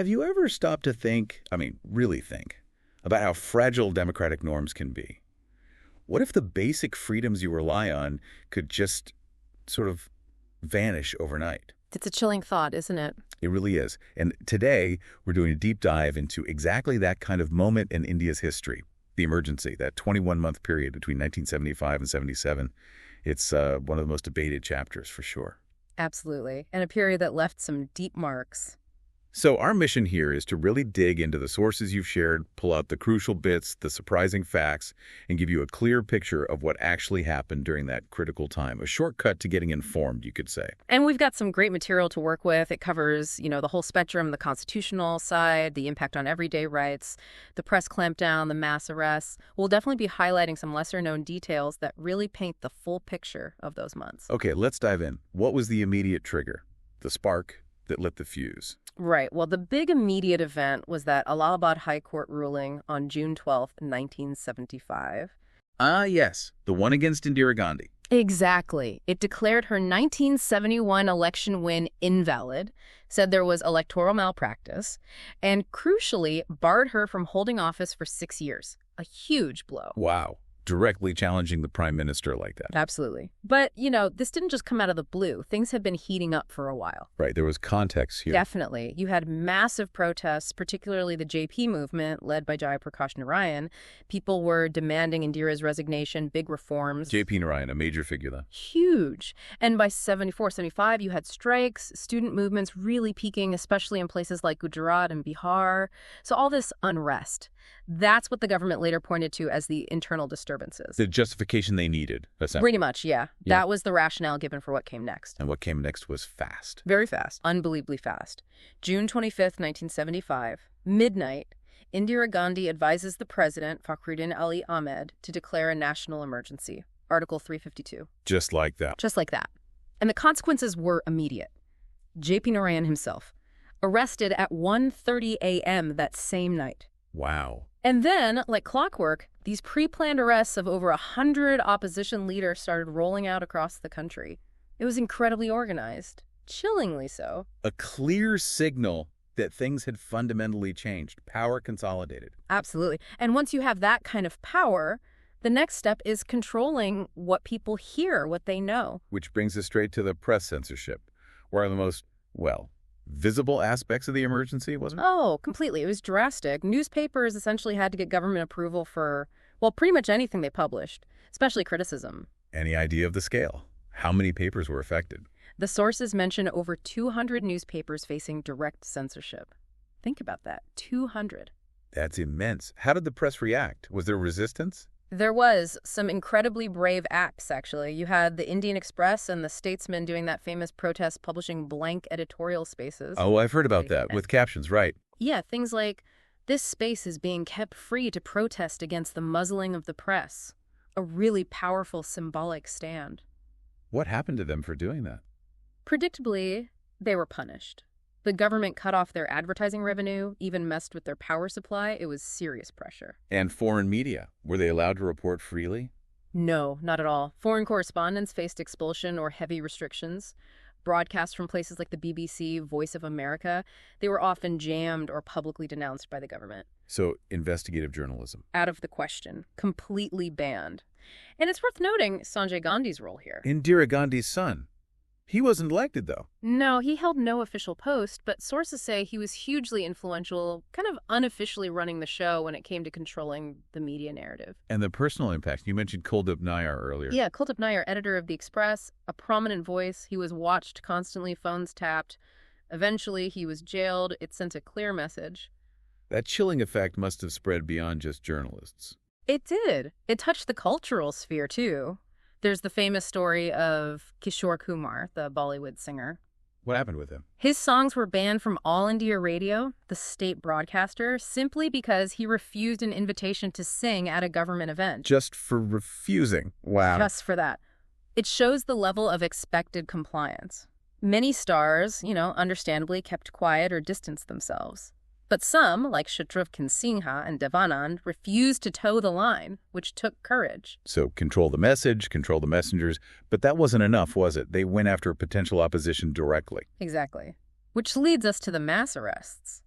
Have you ever stopped to think, really think, about how fragile democratic norms can be? What if the basic freedoms you rely on could just sort of vanish overnight? It's a chilling thought, isn't it? It really is. And today, we're doing a deep dive into exactly that kind of moment in India's history, the emergency, that 21-month period between 1975 and 77. It's one of the most debated chapters, for sure. Absolutely. And a period that left some deep marks. So our mission here is to really dig into the sources you've shared, pull out the crucial bits, the surprising facts, and give you a clear picture of what actually happened during that critical time. A shortcut to getting informed, you could say. And we've got some great material to work with. It covers, the whole spectrum, the constitutional side, the impact on everyday rights, the press clampdown, the mass arrests. We'll definitely be highlighting some lesser-known details that really paint the full picture of those months. Okay, let's dive in. What was the immediate trigger? The spark that lit the fuse? Right. Well, the big immediate event was that Allahabad High Court ruling on June 12th, 1975. Ah, yes. The one against Indira Gandhi. Exactly. It declared her 1971 election win invalid, said there was electoral malpractice, and crucially barred her from holding office for 6 years. A huge blow. Wow. Directly challenging the prime minister like that. Absolutely. But, this didn't just come out of the blue. Things had been heating up for a while. Right. There was context here. Definitely. You had massive protests, particularly the JP movement led by Jayaprakash Narayan. People were demanding Indira's resignation, big reforms. JP Narayan, a major figure then. Huge. And by 74, 75, you had strikes, student movements really peaking, especially in places like Gujarat and Bihar. So all this unrest. That's what the government later pointed to as the internal disturbances. The justification they needed, essentially. Pretty much, yeah. That was the rationale given for what came next. And what came next was fast. Very fast. Unbelievably fast. June 25th, 1975, midnight, Indira Gandhi advises the president, Fakhruddin Ali Ahmed, to declare a national emergency. Article 352. Just like that. Just like that. And the consequences were immediate. JP Narayan himself, arrested at 1:30 a.m. that same night. Wow. And then, like clockwork, these pre-planned arrests of over 100 opposition leaders started rolling out across the country. It was incredibly organized, chillingly so. A clear signal that things had fundamentally changed. Power consolidated. Absolutely. And once you have that kind of power, the next step is controlling what people hear, what they know. Which brings us straight to the press censorship, where the most, visible aspects of the emergency, wasn't it? Oh, completely. It was drastic. Newspapers essentially had to get government approval for, pretty much anything they published, especially criticism. Any idea of the scale? How many papers were affected? The sources mention over 200 newspapers facing direct censorship. Think about that, 200. That's immense. How did the press react? Was there resistance? There was some incredibly brave acts, actually. You had the Indian Express and the Statesman doing that famous protest, publishing blank editorial spaces. Oh, I've heard about that, with captions, right. Yeah, things like, "This space is being kept free to protest against the muzzling of the press." A really powerful symbolic stand. What happened to them for doing that? Predictably, they were punished. The government cut off their advertising revenue, even messed with their power supply. It was serious pressure. And foreign media, were they allowed to report freely? No, not at all. Foreign correspondents faced expulsion or heavy restrictions. Broadcasts from places like the BBC, Voice of America, they were often jammed or publicly denounced by the government. So, investigative journalism. Out of the question. Completely banned. And it's worth noting Sanjay Gandhi's role here. Indira Gandhi's son. He wasn't elected, though. No, he held no official post, but sources say he was hugely influential, kind of unofficially running the show when it came to controlling the media narrative. And the personal impact. You mentioned Kuldip Nayar earlier. Yeah, Kuldip Nayar, editor of The Express, a prominent voice. He was watched constantly, phones tapped. Eventually, he was jailed. It sent a clear message. That chilling effect must have spread beyond just journalists. It did. It touched the cultural sphere, too. There's the famous story of Kishore Kumar, the Bollywood singer. What happened with him? His songs were banned from All India Radio, the state broadcaster, simply because he refused an invitation to sing at a government event. Just for refusing? Wow. Just for that. It shows the level of expected compliance. Many stars, understandably kept quiet or distanced themselves. But some, like Shatrughan Sinha and Devanand, refused to toe the line, which took courage. So control the message, control the messengers. But that wasn't enough, was it? They went after potential opposition directly. Exactly. Which leads us to the mass arrests.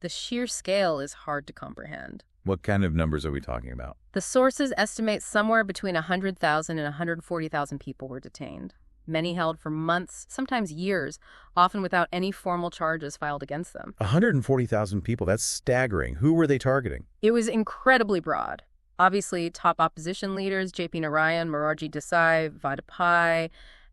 The sheer scale is hard to comprehend. What kind of numbers are we talking about? The sources estimate somewhere between 100,000 and 140,000 people were detained. Many held for months, sometimes years, often without any formal charges filed against them. 140,000 people, that's staggering. Who were they targeting? It was incredibly broad. Obviously, top opposition leaders, J.P. Narayan, Morarji Desai, Vajpayee,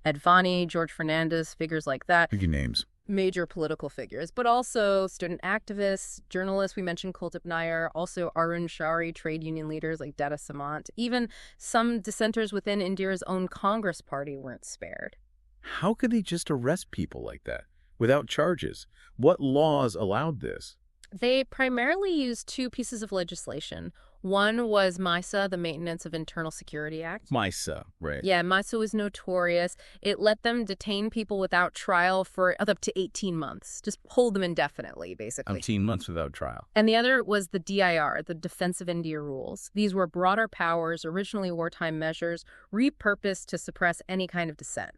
Advani, George Fernandez, figures like that. Big names. Major political figures, but also student activists, journalists, we mentioned Kuldeep Nair, also Arun Shari, trade union leaders like Data Samant. Even some dissenters within Indira's own Congress party weren't spared. How could they just arrest people like that without charges? What laws allowed this? They primarily used two pieces of legislation. One was MISA, the Maintenance of Internal Security Act. MISA, right. Yeah, MISA was notorious. It let them detain people without trial for up to 18 months. Just hold them indefinitely, basically. 18 months without trial. And the other was the DIR, the Defense of India Rules. These were broader powers, originally wartime measures, repurposed to suppress any kind of dissent.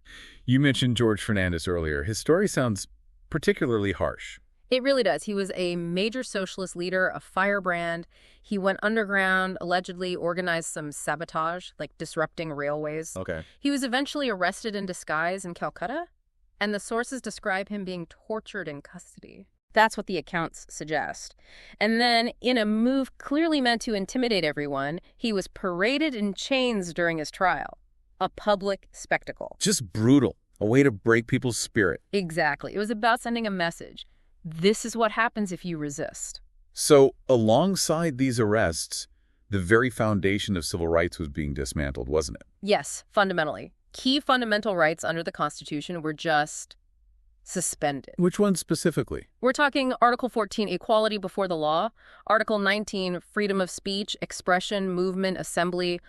You mentioned George Fernandez earlier. His story sounds particularly harsh. It really does. He was a major socialist leader, a firebrand. He went underground, allegedly organized some sabotage, like disrupting railways. Okay. He was eventually arrested in disguise in Calcutta, and the sources describe him being tortured in custody. That's what the accounts suggest. And then, in a move clearly meant to intimidate everyone, he was paraded in chains during his trial. A public spectacle. Just brutal. A way to break people's spirit. Exactly. It was about sending a message. This is what happens if you resist. So, alongside these arrests, the very foundation of civil rights was being dismantled, wasn't it? Yes, fundamentally. Key fundamental rights under the Constitution were just suspended. Which ones specifically? We're talking Article 14, equality before the law. Article 19, freedom of speech, expression, movement, assembly.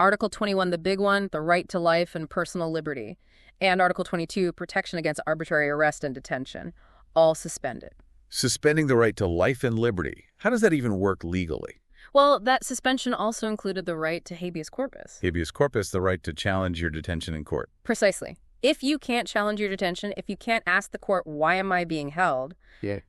Article 21, the big one, the right to life and personal liberty. And Article 22, protection against arbitrary arrest and detention. All suspended. Suspending the right to life and liberty. How does that even work legally? Well, that suspension also included the right to habeas corpus. Habeas corpus, the right to challenge your detention in court. Precisely. If you can't challenge your detention, if you can't ask the court, why am I being held,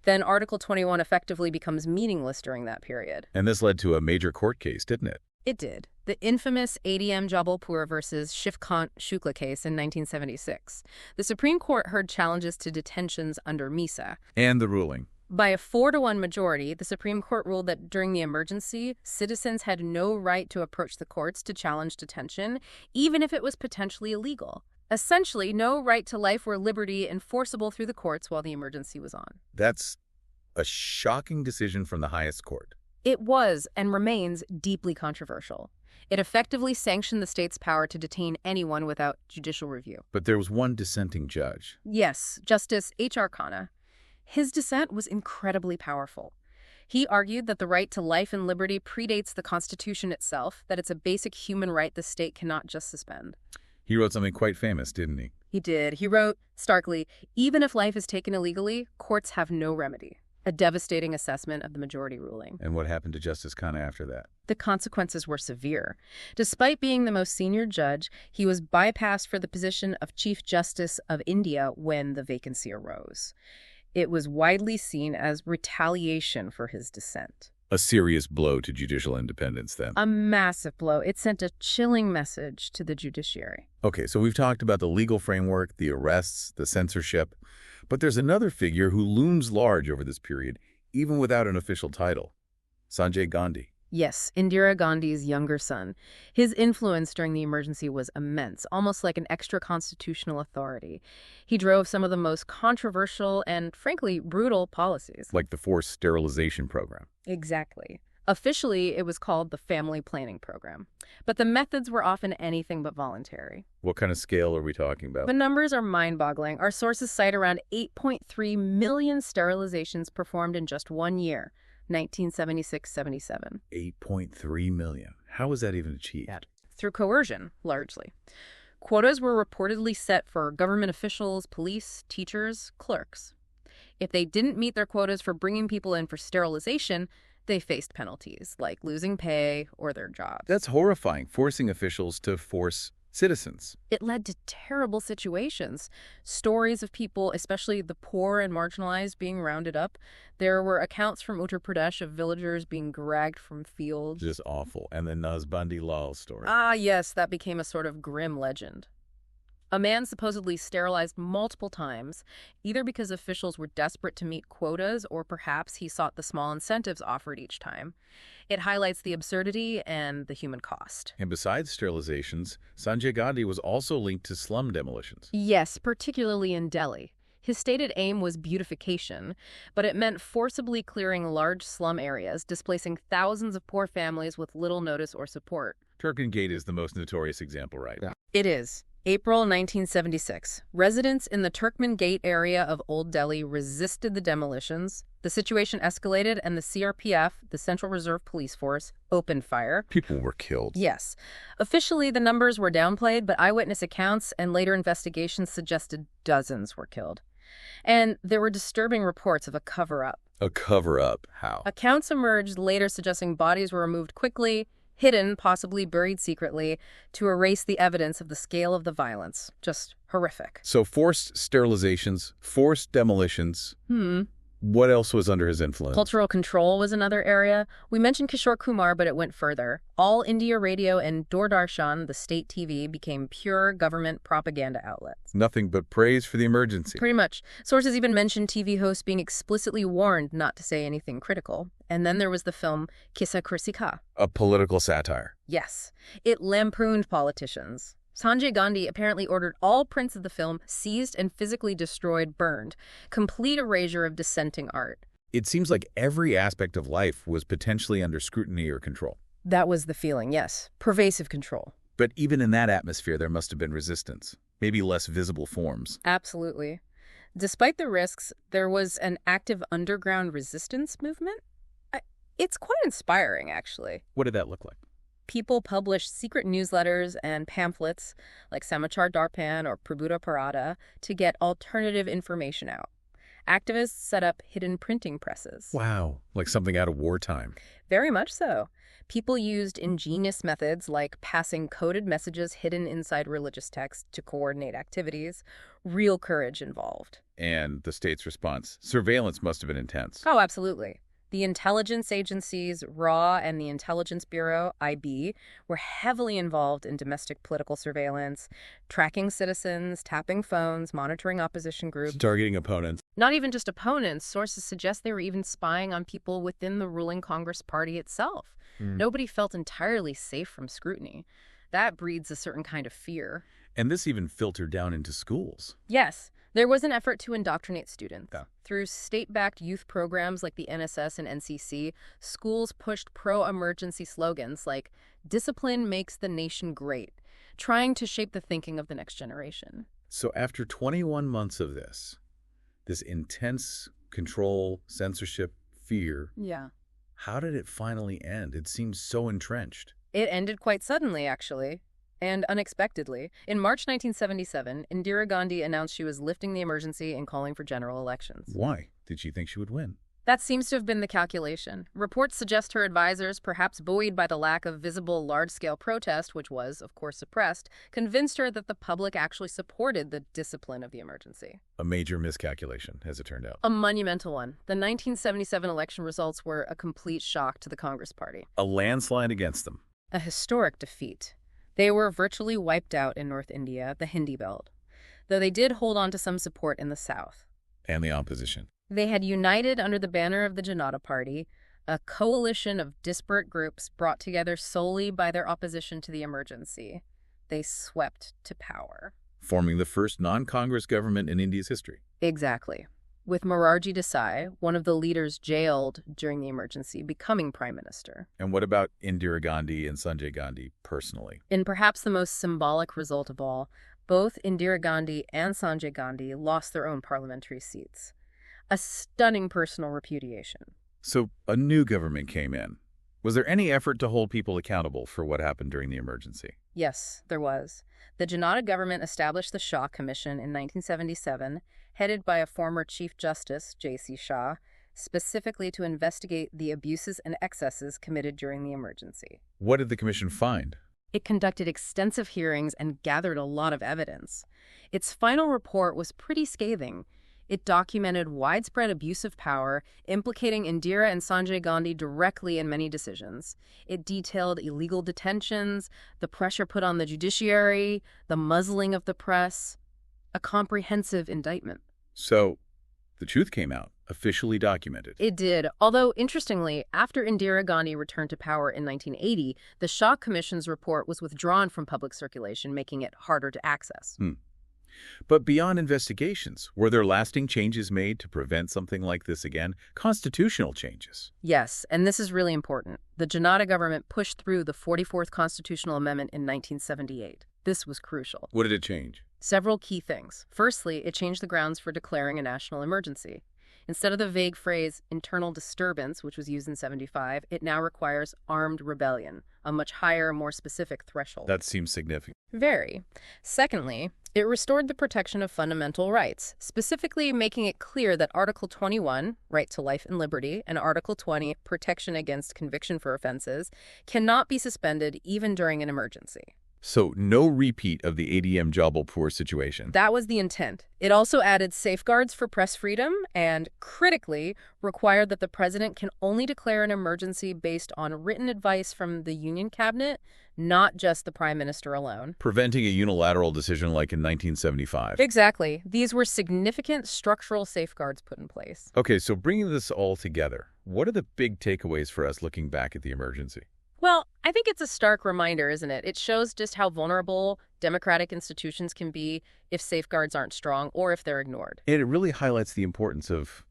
then Article 21 effectively becomes meaningless during that period. And this led to a major court case, didn't it? It did. The infamous ADM Jabalpur versus Shivkant Shukla case in 1976. The Supreme Court heard challenges to detentions under MISA. And the ruling. By a 4-to-1 majority, the Supreme Court ruled that during the emergency, citizens had no right to approach the courts to challenge detention, even if it was potentially illegal. Essentially, no right to life or liberty enforceable through the courts while the emergency was on. That's a shocking decision from the highest court. It was and remains deeply controversial. It effectively sanctioned the state's power to detain anyone without judicial review. But there was one dissenting judge. Yes, Justice H.R. Khanna. His dissent was incredibly powerful. He argued that the right to life and liberty predates the Constitution itself, that it's a basic human right the state cannot just suspend. He wrote something quite famous, didn't he? He did. He wrote, starkly, even if life is taken illegally, courts have no remedy. A devastating assessment of the majority ruling. And what happened to Justice Khanna after that? The consequences were severe. Despite being the most senior judge, he was bypassed for the position of Chief Justice of India when the vacancy arose. It was widely seen as retaliation for his dissent. A serious blow to judicial independence, then. A massive blow. It sent a chilling message to the judiciary. Okay, so we've talked about the legal framework, the arrests, the censorship. But there's another figure who looms large over this period, even without an official title. Sanjay Gandhi. Yes, Indira Gandhi's younger son. His influence during the emergency was immense, almost like an extra constitutional authority. He drove some of the most controversial and, frankly, brutal policies. Like the forced sterilization program. Exactly. Officially, it was called the Family Planning Program. But the methods were often anything but voluntary. What kind of scale are we talking about? The numbers are mind-boggling. Our sources cite around 8.3 million sterilizations performed in just 1 year, 1976-77. 8.3 million. How was that even achieved? Through coercion, largely. Quotas were reportedly set for government officials, police, teachers, clerks. If they didn't meet their quotas for bringing people in for sterilization, they faced penalties, like losing pay or their jobs. That's horrifying, forcing officials to force citizens. It led to terrible situations. Stories of people, especially the poor and marginalized, being rounded up. There were accounts from Uttar Pradesh of villagers being dragged from fields. Just awful. And the Nazbandi Lal story. Ah, yes, that became a sort of grim legend. A man supposedly sterilized multiple times, either because officials were desperate to meet quotas or perhaps he sought the small incentives offered each time. It highlights the absurdity and the human cost. And besides sterilizations, Sanjay Gandhi was also linked to slum demolitions. Yes, particularly in Delhi. His stated aim was beautification, but it meant forcibly clearing large slum areas, displacing thousands of poor families with little notice or support. Turkman Gate is the most notorious example, right? Yeah. It is. April 1976. Residents in the Turkman Gate area of Old Delhi resisted the demolitions. The situation escalated and the CRPF, the Central Reserve Police Force, opened fire. People were killed. Yes. Officially, the numbers were downplayed, but eyewitness accounts and later investigations suggested dozens were killed. And there were disturbing reports of a cover-up. A cover-up? How? Accounts emerged later suggesting bodies were removed quickly, hidden, possibly buried secretly, to erase the evidence of the scale of the violence. Just horrific. So forced sterilizations, forced demolitions. What else was under his influence? Cultural control was another area. We mentioned Kishore Kumar, but it went further. All India Radio and Doordarshan, the state TV, became pure government propaganda outlets. Nothing but praise for the emergency. Pretty much. Sources even mentioned TV hosts being explicitly warned not to say anything critical. And then there was the film Kissa Krisika. A political satire. Yes. It lampooned politicians. Sanjay Gandhi apparently ordered all prints of the film seized and physically destroyed, burned. Complete erasure of dissenting art. It seems like every aspect of life was potentially under scrutiny or control. That was the feeling, yes. Pervasive control. But even in that atmosphere, there must have been resistance. Maybe less visible forms. Absolutely. Despite the risks, there was an active underground resistance movement. It's quite inspiring, actually. What did that look like? People published secret newsletters and pamphlets like Samachar Darpan or Prabhuda Parada to get alternative information out. Activists set up hidden printing presses. Wow, like something out of wartime. Very much so. People used ingenious methods like passing coded messages hidden inside religious texts to coordinate activities. Real courage involved. And the state's response? Surveillance must have been intense. Oh, absolutely. The intelligence agencies, RAW and the Intelligence Bureau, IB, were heavily involved in domestic political surveillance, tracking citizens, tapping phones, monitoring opposition groups. Targeting opponents. Not even just opponents. Sources suggest they were even spying on people within the ruling Congress party itself. Nobody felt entirely safe from scrutiny. That breeds a certain kind of fear. And this even filtered down into schools. Yes. There was an effort to indoctrinate students. Yeah. Through state-backed youth programs like the NSS and NCC, schools pushed pro-emergency slogans like, "Discipline makes the nation great," trying to shape the thinking of the next generation. So after 21 months of this intense control, censorship, fear, Yeah. how did it finally end? It seems so entrenched. It ended quite suddenly, actually. And unexpectedly, in March 1977, Indira Gandhi announced she was lifting the emergency and calling for general elections. Why? Did she think she would win? That seems to have been the calculation. Reports suggest her advisors, perhaps buoyed by the lack of visible large-scale protest, which was, of course, suppressed, convinced her that the public actually supported the discipline of the emergency. A major miscalculation, as it turned out. A monumental one. The 1977 election results were a complete shock to the Congress Party. A landslide against them. A historic defeat. They were virtually wiped out in North India, the Hindi belt, though they did hold on to some support in the south. And the opposition. They had united under the banner of the Janata Party, a coalition of disparate groups brought together solely by their opposition to the emergency. They swept to power. Forming the first non-Congress government in India's history. Exactly. With Morarji Desai, one of the leaders jailed during the emergency, becoming prime minister. And what about Indira Gandhi and Sanjay Gandhi personally? In perhaps the most symbolic result of all, both Indira Gandhi and Sanjay Gandhi lost their own parliamentary seats. A stunning personal repudiation. So a new government came in. Was there any effort to hold people accountable for what happened during the emergency? Yes, there was. The Janata government established the Shah Commission in 1977, headed by a former Chief Justice, J.C. Shah, specifically to investigate the abuses and excesses committed during the emergency. What did the commission find? It conducted extensive hearings and gathered a lot of evidence. Its final report was pretty scathing. It documented widespread abuse of power, implicating Indira and Sanjay Gandhi directly in many decisions. It detailed illegal detentions, the pressure put on the judiciary, the muzzling of the press. A comprehensive indictment. So, the truth came out, officially documented. It did, although, interestingly, after Indira Gandhi returned to power in 1980, the Shah Commission's report was withdrawn from public circulation, making it harder to access. But beyond investigations, were there lasting changes made to prevent something like this again? Constitutional changes? Yes, and this is really important. The Janata government pushed through the 44th Constitutional Amendment in 1978. This was crucial. What did it change? Several key things. Firstly, it changed the grounds for declaring a national emergency. Instead of the vague phrase internal disturbance, which was used in 75, it now requires armed rebellion, a much higher, more specific threshold. That seems significant. Very. Secondly, it restored the protection of fundamental rights, specifically making it clear that Article 21, right to life and liberty, and Article 20, protection against conviction for offenses, cannot be suspended even during an emergency. So, no repeat of the ADM Jabalpur situation. That was the intent. It also added safeguards for press freedom and, critically, required that the president can only declare an emergency based on written advice from the Union Cabinet, not just the Prime Minister alone. Preventing a unilateral decision like in 1975. Exactly. These were significant structural safeguards put in place. Okay, so bringing this all together, what are the big takeaways for us looking back at the emergency? Well, I think it's a stark reminder, isn't it? It shows just how vulnerable democratic institutions can be if safeguards aren't strong or if they're ignored. And it really highlights the importance of,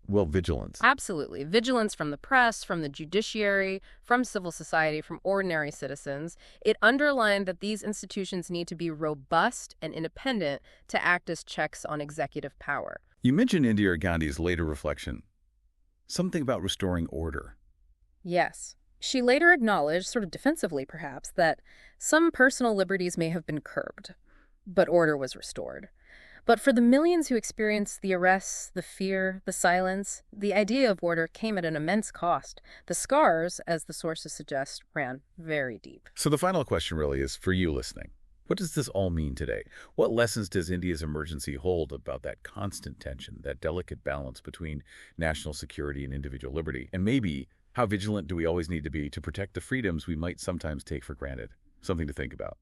well, vigilance. Absolutely. Vigilance from the press, from the judiciary, from civil society, from ordinary citizens. It underlined that these institutions need to be robust and independent to act as checks on executive power. You mentioned Indira Gandhi's later reflection, something about restoring order. Yes. She later acknowledged, sort of defensively perhaps, that some personal liberties may have been curbed, but order was restored. But for the millions who experienced the arrests, the fear, the silence, the idea of order came at an immense cost. The scars, as the sources suggest, ran very deep. So the final question really is for you listening. What does this all mean today? What lessons does India's emergency hold about that constant tension, that delicate balance between national security and individual liberty? And maybe, how vigilant do we always need to be to protect the freedoms we might sometimes take for granted? Something to think about.